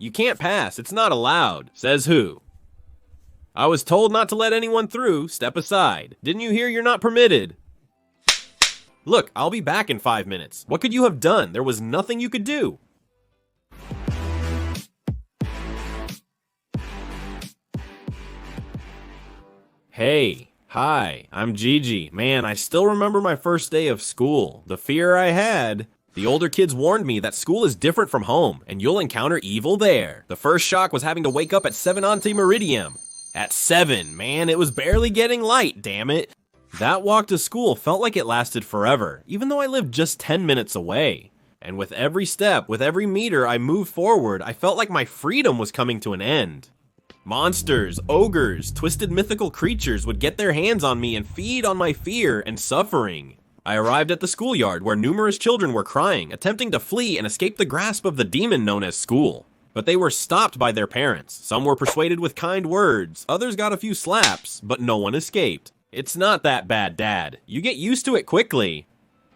You can't pass, it's not allowed. Says who? I was told not to let anyone through. Step aside. Didn't you hear you're not permitted? Look, I'll be back in 5 minutes. What could you have done? There was nothing you could do. Hey, hi, I'm Gigi. Man, I still remember my first day of school. The fear I had. The older kids warned me that school is different from home, and you'll encounter evil there. The first shock was having to wake up at 7 ante Meridium. At 7, man, it was barely getting light, damn it. That walk to school felt like it lasted forever, even though I lived just 10 minutes away. And with every step, with every meter I moved forward, I felt like my freedom was coming to an end. Monsters, ogres, twisted mythical creatures would get their hands on me and feed on my fear and suffering. I arrived at the schoolyard where numerous children were crying, attempting to flee and escape the grasp of the demon known as school. But they were stopped by their parents. Some were persuaded with kind words, others got a few slaps, but no one escaped. It's not that bad, Dad. You get used to it quickly.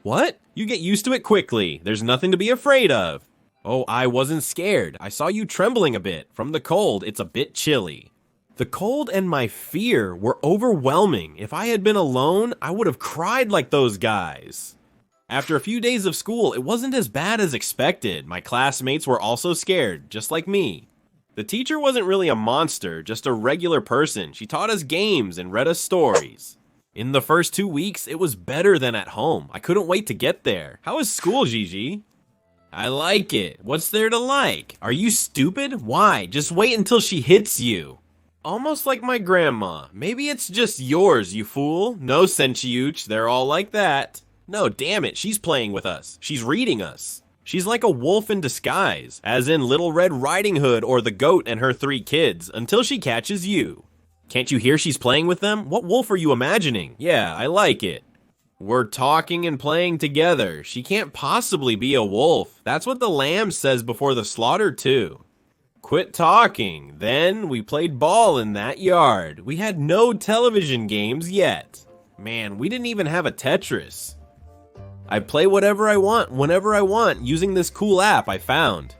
What? You get used to it quickly. There's nothing to be afraid of. Oh, I wasn't scared. I saw you trembling a bit. From the cold, it's a bit chilly. The cold and my fear were overwhelming. If I had been alone, I would have cried like those guys. After a few days of school, it wasn't as bad as expected. My classmates were also scared, just like me. The teacher wasn't really a monster, just a regular person. She taught us games and read us stories. In the first 2 weeks, it was better than at home. I couldn't wait to get there. How is school, Gigi? I like it. What's there to like? Are you stupid? Why? Just wait until she hits you. Almost like my grandma. Maybe it's just yours, you fool. No, Sentiuch, they're all like that. No, damn it, she's playing with us. She's reading us. She's like a wolf in disguise, as in Little Red Riding Hood or the goat and her 3 kids, until she catches you. Can't you hear she's playing with them? What wolf are you imagining? Yeah, I like it. We're talking and playing together. She can't possibly be a wolf. That's what the lamb says before the slaughter, too. Quit talking. Then we played ball in that yard. We had no television games yet. Man, we didn't even have a Tetris. I play whatever I want, whenever I want, using this cool app I found.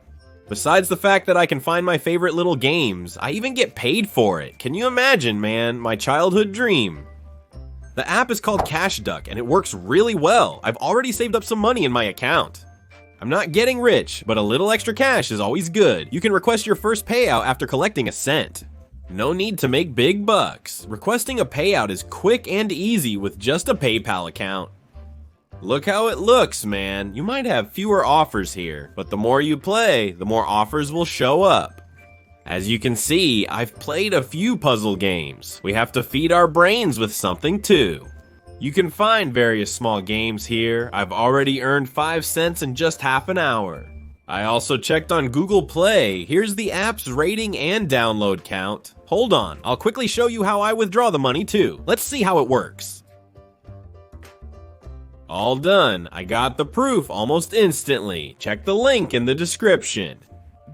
Besides the fact that I can find my favorite little games, I even get paid for it. Can you imagine, man? My childhood dream. The app is called Cash Duck, and it works really well. I've already saved up some money in my account. I'm not getting rich, but a little extra cash is always good. You can request your first payout after collecting a cent. No need to make big bucks. Requesting a payout is quick and easy with just a PayPal account. Look how it looks, man. You might have fewer offers here, but the more you play, the more offers will show up. As you can see, I've played a few puzzle games. We have to feed our brains with something too. You can find various small games here. I've already earned 5 cents in just half an hour. I also checked on Google Play. Here's the app's rating and download count. Hold on, I'll quickly show you how I withdraw the money too. Let's see how it works. All done. I got the proof almost instantly. Check the link in the description.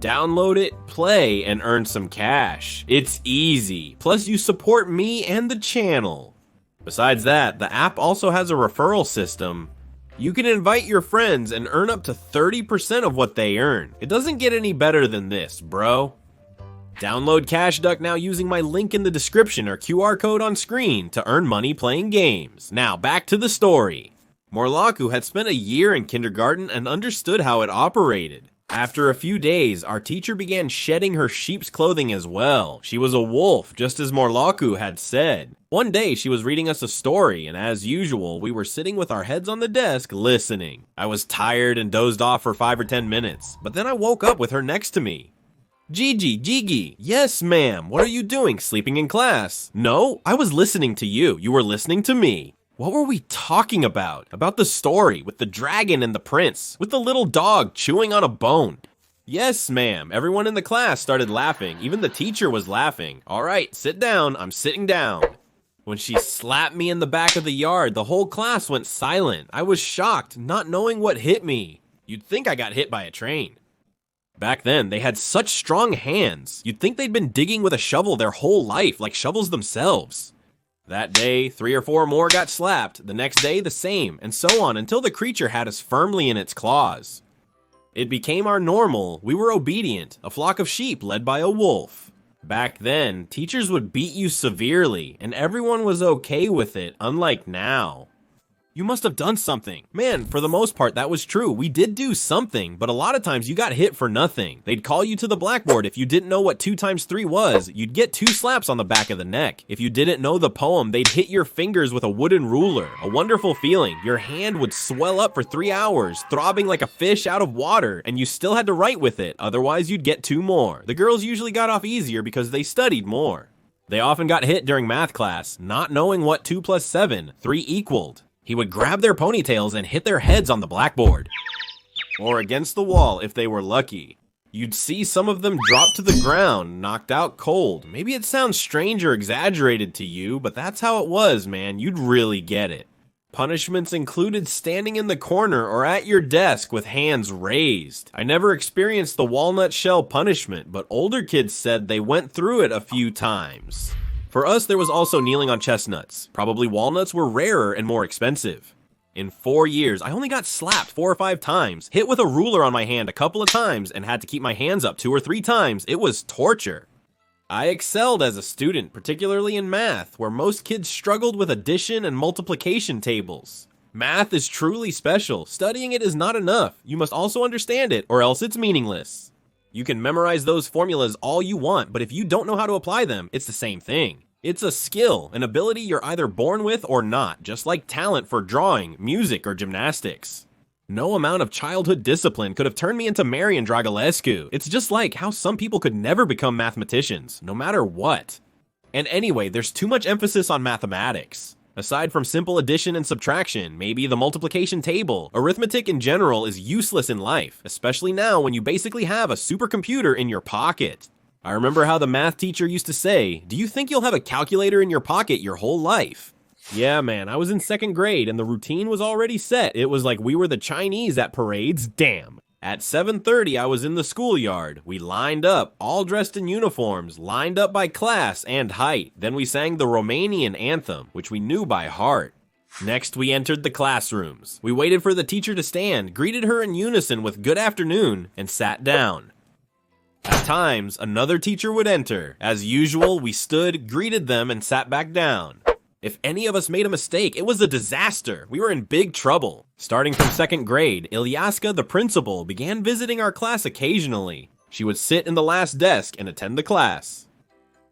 Download it, play, and earn some cash. It's easy. Plus, you support me and the channel. Besides that, the app also has a referral system. You can invite your friends and earn up to 30% of what they earn. It doesn't get any better than this, bro. Download Cash Duck now using my link in the description or QR code on screen to earn money playing games. Now, back to the story. Morlaku had spent a year in kindergarten and understood how it operated. After a few days, our teacher began shedding her sheep's clothing as well. She was a wolf, just as Morlaku had said. One day, she was reading us a story, and as usual, we were sitting with our heads on the desk, listening. I was tired and dozed off for 5 or 10 minutes, but then I woke up with her next to me. Gigi. Yes, ma'am. What are you doing? Sleeping in class? No, I was listening to you. You were listening to me. What were we talking about? About the story, with the dragon and the prince, with the little dog chewing on a bone. Yes, ma'am. Everyone in the class started laughing. Even the teacher was laughing. All right, sit down. I'm sitting down. When she slapped me in the back of the yard, the whole class went silent. I was shocked, not knowing what hit me. You'd think I got hit by a train. Back then, they had such strong hands. You'd think they'd been digging with a shovel their whole life, like shovels themselves. That day, 3 or 4 more got slapped, the next day the same, and so on until the creature had us firmly in its claws. It became our normal. We were obedient, a flock of sheep led by a wolf. Back then, teachers would beat you severely, and everyone was okay with it, unlike now. You must have done something. Man, for the most part, that was true. We did do something, but a lot of times you got hit for nothing. They'd call you to the blackboard. If you didn't know what 2 times 3 was, you'd get 2 slaps on the back of the neck. If you didn't know the poem, they'd hit your fingers with a wooden ruler. A wonderful feeling. Your hand would swell up for 3 hours, throbbing like a fish out of water, and you still had to write with it, otherwise you'd get 2 more. The girls usually got off easier because they studied more. They often got hit during math class, not knowing what 2 plus 7, 3 equaled. He would grab their ponytails and hit their heads on the blackboard. Or against the wall if they were lucky. You'd see some of them drop to the ground, knocked out cold. Maybe it sounds strange or exaggerated to you, but that's how it was, man. You'd really get it. Punishments included standing in the corner or at your desk with hands raised. I never experienced the walnut shell punishment, but older kids said they went through it a few times. For us, there was also kneeling on chestnuts. Probably walnuts were rarer and more expensive. In 4 years, I only got slapped 4 or 5 times, hit with a ruler on my hand a couple of times, and had to keep my hands up 2 or 3 times. It was torture. I excelled as a student, particularly in math, where most kids struggled with addition and multiplication tables. Math is truly special. Studying it is not enough. You must also understand it, or else it's meaningless. You can memorize those formulas all you want, but if you don't know how to apply them, it's the same thing. It's a skill, an ability you're either born with or not, just like talent for drawing, music, or gymnastics. No amount of childhood discipline could have turned me into Marian Dragulescu. It's just like how some people could never become mathematicians, no matter what. And anyway, there's too much emphasis on mathematics. Aside from simple addition and subtraction, maybe the multiplication table, arithmetic in general is useless in life, especially now when you basically have a supercomputer in your pocket. I remember how the math teacher used to say, "Do you think you'll have a calculator in your pocket your whole life?" Yeah, man, I was in 2nd grade and the routine was already set. It was like we were the Chinese at parades, damn. At 7:30, I was in the schoolyard. We lined up, all dressed in uniforms, lined up by class and height. Then we sang the Romanian anthem, which we knew by heart. Next, we entered the classrooms. We waited for the teacher to stand, greeted her in unison with "Good afternoon," and sat down. At times, another teacher would enter. As usual, we stood, greeted them, and sat back down. If any of us made a mistake, it was a disaster. We were in big trouble. Starting from 2nd grade, Ilyaska, the principal, began visiting our class occasionally. She would sit in the last desk and attend the class.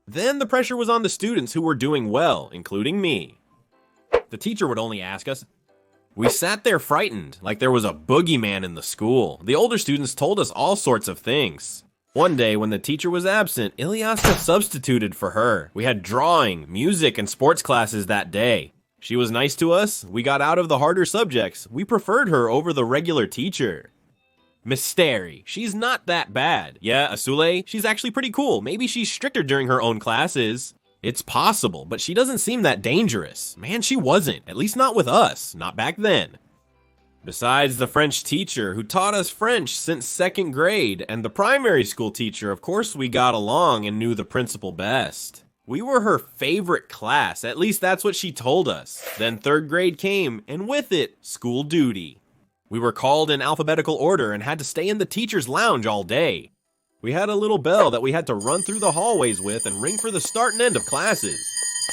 Then the pressure was on the students who were doing well, including me. The teacher would only ask us. We sat there frightened, like there was a boogeyman in the school. The older students told us all sorts of things. One day, when the teacher was absent, Ilyaska substituted for her. We had drawing, music, and sports classes that day. She was nice to us. We got out of the harder subjects. We preferred her over the regular teacher. Mysteri. She's not that bad. Yeah, Asule, she's actually pretty cool. Maybe she's stricter during her own classes. It's possible, but she doesn't seem that dangerous. Man, she wasn't. At least not with us. Not back then. Besides the French teacher who taught us French since 2nd grade, and the primary school teacher, of course we got along and knew the principal best. We were her favorite class, at least that's what she told us. Then 3rd grade came, and with it, school duty. We were called in alphabetical order and had to stay in the teacher's lounge all day. We had a little bell that we had to run through the hallways with and ring for the start and end of classes.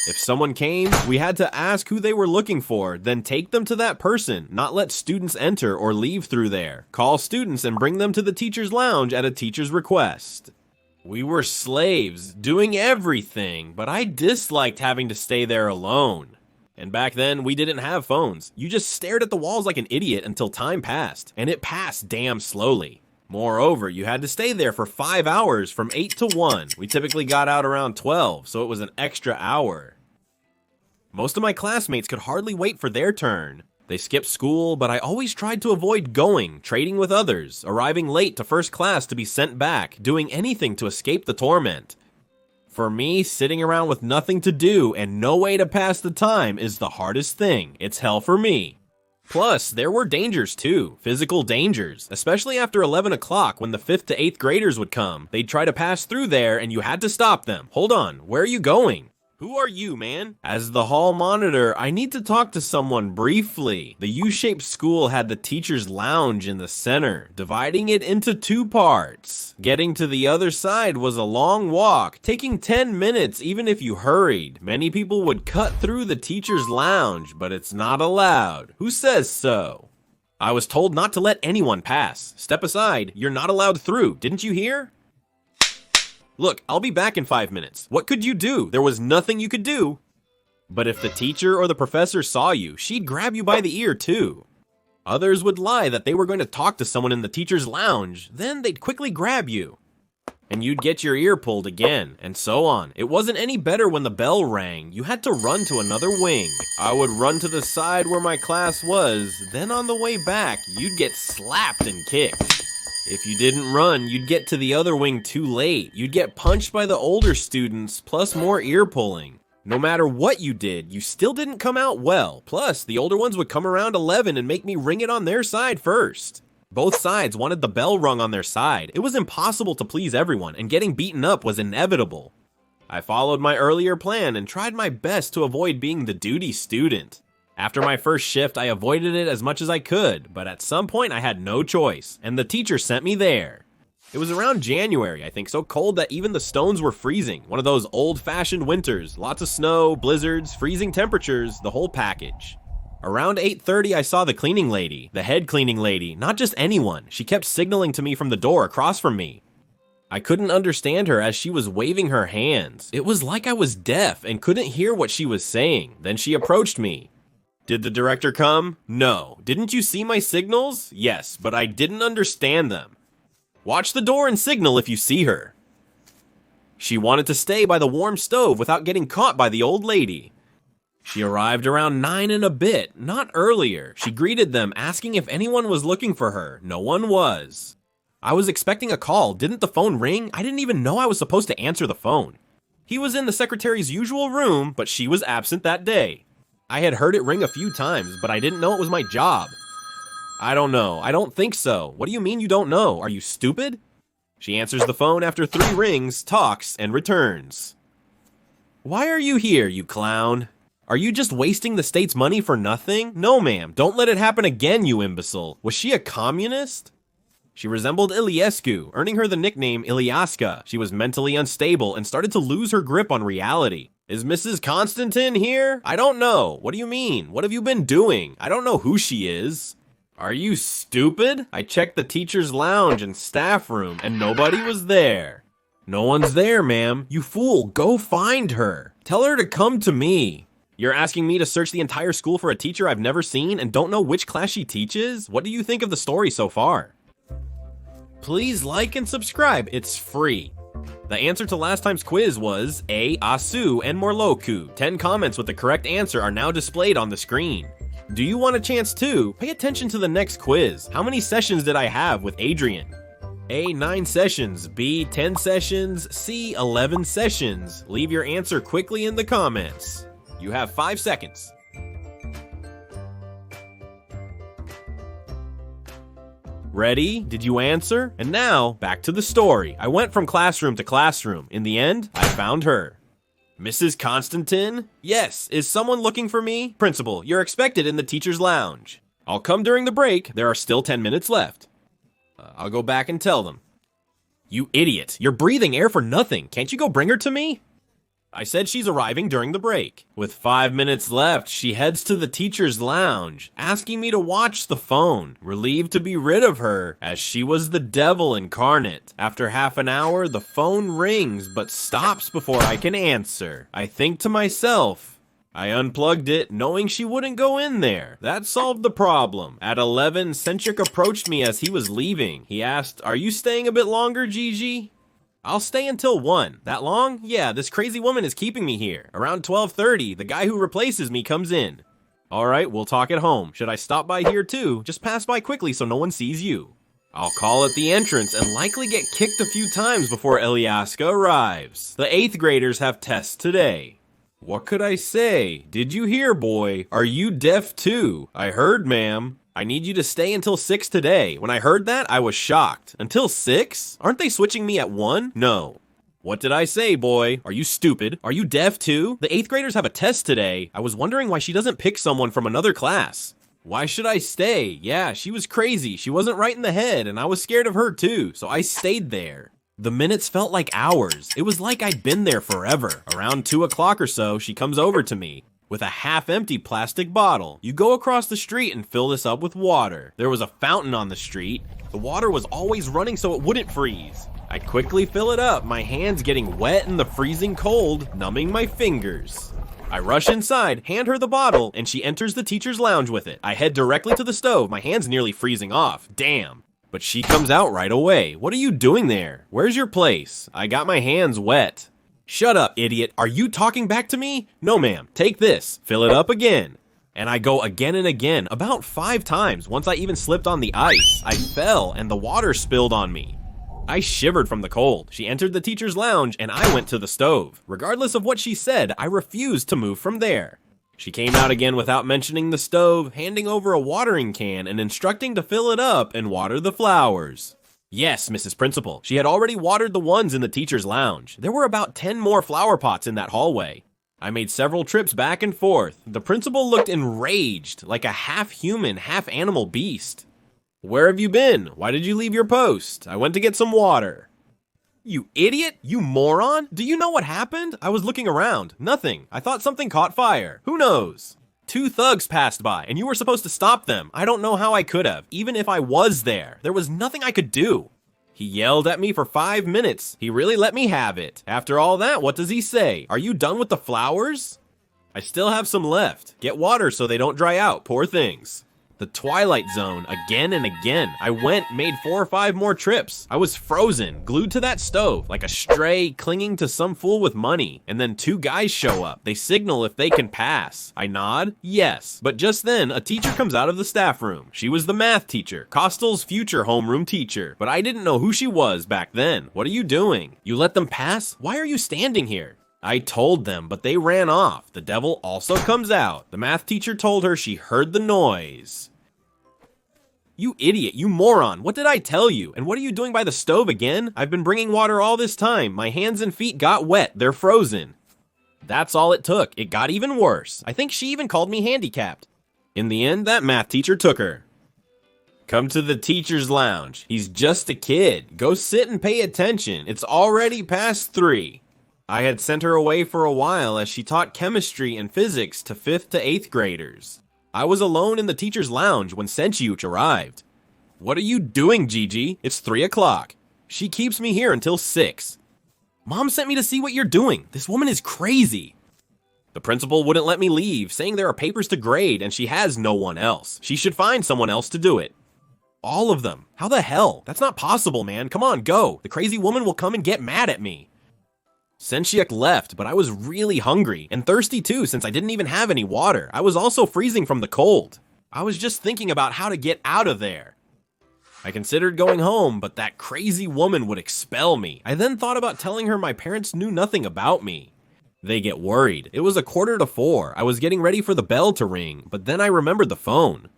If someone came, we had to ask who they were looking for, then take them to that person, not let students enter or leave through there. Call students and bring them to the teacher's lounge at a teacher's request. We were slaves, doing everything, but I disliked having to stay there alone. And back then, we didn't have phones. You just stared at the walls like an idiot until time passed, and it passed damn slowly. Moreover, you had to stay there for 5 hours from 8 to 1. We typically got out around 12, so it was an extra hour. Most of my classmates could hardly wait for their turn. They skipped school, but I always tried to avoid going, trading with others, arriving late to first class to be sent back, doing anything to escape the torment. For me, sitting around with nothing to do and no way to pass the time is the hardest thing. It's hell for me. Plus, there were dangers too, physical dangers, especially after 11 o'clock when the 5th to 8th graders would come. They'd try to pass through there and you had to stop them. Hold on, where are you going? Who are you, man? As the hall monitor, I need to talk to someone briefly. The U-shaped school had the teacher's lounge in the center, dividing it into 2 parts. Getting to the other side was a long walk, taking 10 minutes even if you hurried. Many people would cut through the teacher's lounge, but it's not allowed. Who says so? I was told not to let anyone pass. Step aside, you're not allowed through, didn't you hear? Look, I'll be back in 5 minutes. What could you do? There was nothing you could do. But if the teacher or the professor saw you, she'd grab you by the ear too. Others would lie that they were going to talk to someone in the teacher's lounge, then they'd quickly grab you. And you'd get your ear pulled again, and so on. It wasn't any better when the bell rang. You had to run to another wing. I would run to the side where my class was, then on the way back, you'd get slapped and kicked. If you didn't run, you'd get to the other wing too late. You'd get punched by the older students, plus more ear pulling. No matter what you did, you still didn't come out well. Plus, the older ones would come around 11 and make me ring it on their side first. Both sides wanted the bell rung on their side. It was impossible to please everyone, and getting beaten up was inevitable. I followed my earlier plan and tried my best to avoid being the duty student. After my first shift, I avoided it as much as I could, but at some point I had no choice, and the teacher sent me there. It was around January, I think, so cold that even the stones were freezing. One of those old-fashioned winters, lots of snow, blizzards, freezing temperatures, the whole package. Around 8:30, I saw the cleaning lady, the head cleaning lady, not just anyone. She kept signaling to me from the door across from me. I couldn't understand her as she was waving her hands. It was like I was deaf and couldn't hear what she was saying. Then she approached me. Did the director come? No. Didn't you see my signals? Yes, but I didn't understand them. Watch the door and signal if you see her. She wanted to stay by the warm stove without getting caught by the old lady. She arrived around 9 and a bit, not earlier. She greeted them, asking if anyone was looking for her. No one was. I was expecting a call. Didn't the phone ring? I didn't even know I was supposed to answer the phone. He was in the secretary's usual room, but she was absent that day. I had heard it ring a few times, but I didn't know it was my job. I don't know. I don't think so. What do you mean you don't know? Are you stupid? She answers the phone after 3 rings, talks, and returns. Why are you here, you clown? Are you just wasting the state's money for nothing? No, ma'am. Don't let it happen again, you imbecile. Was she a communist? She resembled Iliescu, earning her the nickname Ilyaska. She was mentally unstable and started to lose her grip on reality. Is Mrs. Constantine here? I don't know. What do you mean? What have you been doing? I don't know who she is. Are you stupid? I checked the teacher's lounge and staff room, and nobody was there. No one's there, ma'am. You fool, go find her. Tell her to come to me. You're asking me to search the entire school for a teacher I've never seen and don't know which class she teaches? What do you think of the story so far? Please like and subscribe. It's free. The answer to last time's quiz was A. Asu and Morloku. 10 comments with the correct answer are now displayed on the screen. Do you want a chance too? Pay attention to the next quiz. How many sessions did I have with Adrian? A. 9 sessions. B. 10 sessions. C. 11 sessions. Leave your answer quickly in the comments. You have 5 seconds. Ready? Did you answer? And now, back to the story. I went from classroom to classroom. In the end, I found her. Mrs. Constantine? Yes. Is someone looking for me? Principal, you're expected in the teacher's lounge. I'll come during the break. There are still 10 minutes left. I'll go back and tell them. You idiot. You're breathing air for nothing. Can't you go bring her to me? I said she's arriving during the break. With 5 minutes left, she heads to the teacher's lounge, asking me to watch the phone, relieved to be rid of her, as she was the devil incarnate. After half an hour, the phone rings, but stops before I can answer. I think to myself. I unplugged it, knowing she wouldn't go in there. That solved the problem. At 11, Centric approached me as he was leaving. He asked, "Are you staying a bit longer, Gigi?" I'll stay until 1. That long? Yeah, this crazy woman is keeping me here. Around 12:30, the guy who replaces me comes in. Alright, we'll talk at home. Should I stop by here too? Just pass by quickly so no one sees you. I'll call at the entrance and likely get kicked a few times before Ilyaska arrives. The 8th graders have tests today. What could I say? Did you hear, boy? Are you deaf too? I heard, ma'am. I need you to stay until 6 today. When I heard that, I was shocked. Until 6? Aren't they switching me at 1? No. What did I say, boy? Are you stupid? Are you deaf too? The 8th graders have a test today. I was wondering why she doesn't pick someone from another class. Why should I stay? Yeah, she was crazy. She wasn't right in the head, and I was scared of her too, so I stayed there. The minutes felt like hours. It was like I'd been there forever. Around 2 o'clock or so, she comes over to me with a half-empty plastic bottle. You go across the street and fill this up with water. There was a fountain on the street. The water was always running so it wouldn't freeze. I quickly fill it up, my hands getting wet in the freezing cold, numbing my fingers. I rush inside, hand her the bottle, and she enters the teacher's lounge with it. I head directly to the stove, my hands nearly freezing off. Damn. But she comes out right away. What are you doing there? Where's your place? I got my hands wet. Shut up, idiot. Are you talking back to me? No, ma'am. Take this. Fill it up again. And I go again and again, about 5 times. Once I even slipped on the ice. I fell and the water spilled on me. I shivered from the cold. She entered the teacher's lounge and I went to the stove. Regardless of what she said, I refused to move from there. She came out again without mentioning the stove, handing over a watering can and instructing to fill it up and water the flowers. Yes, Mrs. Principal. She had already watered the ones in the teacher's lounge. There were about 10 more flower pots in that hallway. I made several trips back and forth. The principal looked enraged, like a half-human, half-animal beast. Where have you been? Why did you leave your post? I went to get some water. You idiot! You moron! Do you know what happened? I was looking around. Nothing. I thought something caught fire. Who knows? 2 thugs passed by, and you were supposed to stop them. I don't know how I could have, even if I was there. There was nothing I could do. He yelled at me for 5 minutes. He really let me have it. After all that, what does he say? Are you done with the flowers? I still have some left. Get water so they don't dry out, poor things. The Twilight Zone again and again. I went, made 4 or 5 more trips. I was frozen, glued to that stove, like a stray clinging to some fool with money. And then 2 guys show up. They signal if they can pass. I nod, yes. But just then, a teacher comes out of the staff room. She was the math teacher, Costal's future homeroom teacher. But I didn't know who she was back then. What are you doing? You let them pass? Why are you standing here? I told them, but they ran off. The devil also comes out. The math teacher told her she heard the noise. You idiot, you moron, what did I tell you? And what are you doing by the stove again? I've been bringing water all this time. My hands and feet got wet, they're frozen. That's all it took. It got even worse. I think she even called me handicapped. In the end, that math teacher took her. Come to the teacher's lounge. He's just a kid. Go sit and pay attention. It's already past 3. I had sent her away for a while as she taught chemistry and physics to 5th to 8th graders. I was alone in the teacher's lounge when Senchiuch arrived. What are you doing, Gigi? It's 3 o'clock. She keeps me here until 6. Mom sent me to see what you're doing. This woman is crazy. The principal wouldn't let me leave, saying there are papers to grade and she has no one else. She should find someone else to do it. All of them. How the hell? That's not possible, man. Come on, go. The crazy woman will come and get mad at me. Senchiuk left, but I was really hungry, and thirsty too since I didn't even have any water. I was also freezing from the cold. I was just thinking about how to get out of there. I considered going home, but that crazy woman would expel me. I then thought about telling her my parents knew nothing about me. They get worried. It was 3:45. I was getting ready for the bell to ring, but then I remembered the phone.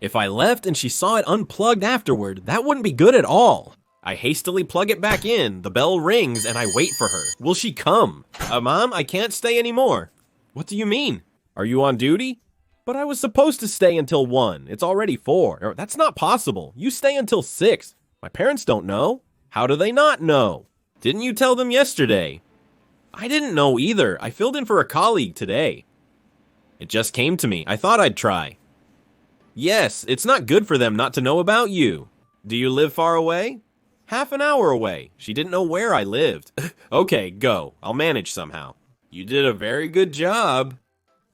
If I left and she saw it unplugged afterward, that wouldn't be good at all. I hastily plug it back in, the bell rings, and I wait for her. Will she come? Mom, I can't stay anymore. What do you mean? Are you on duty? But I was supposed to stay until 1. It's already 4. That's not possible. You stay until 6. My parents don't know. How do they not know? Didn't you tell them yesterday? I didn't know either. I filled in for a colleague today. It just came to me. I thought I'd try. Yes, it's not good for them not to know about you. Do you live far away? Half an hour away. She didn't know where I lived. Okay, go. I'll manage somehow. You did a very good job.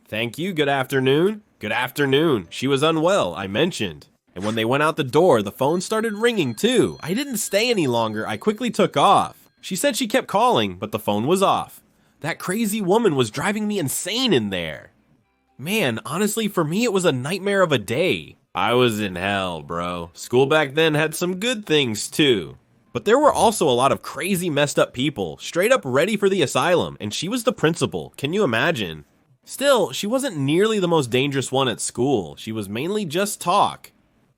Thank you. Good afternoon. Good afternoon. She was unwell, I mentioned. And when they went out the door, the phone started ringing too. I didn't stay any longer. I quickly took off. She said she kept calling, but the phone was off. That crazy woman was driving me insane in there. Man, honestly, for me, it was a nightmare of a day. I was in hell, bro. School back then had some good things too. But there were also a lot of crazy messed up people, straight up ready for the asylum, and she was the principal. Can you imagine? Still, she wasn't nearly the most dangerous one at school. She was mainly just talk.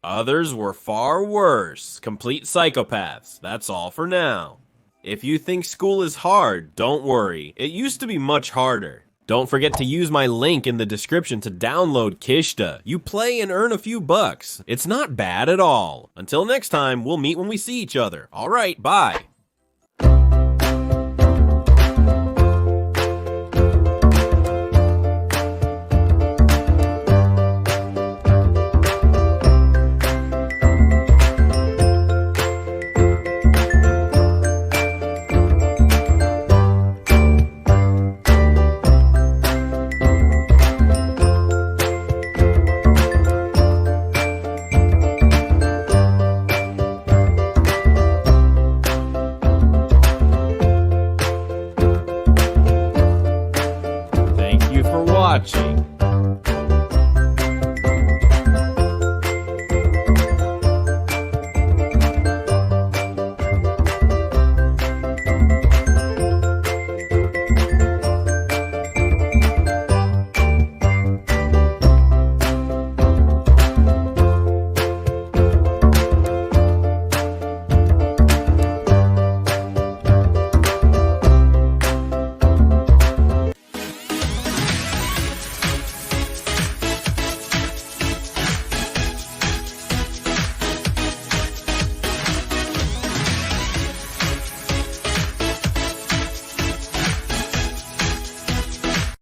Others were far worse. Complete psychopaths. That's all for now. If you think school is hard, don't worry. It used to be much harder. Don't forget to use my link in the description to download Kishta. You play and earn a few bucks. It's not bad at all. Until next time, we'll meet when we see each other. Alright, bye. Thank you for watching.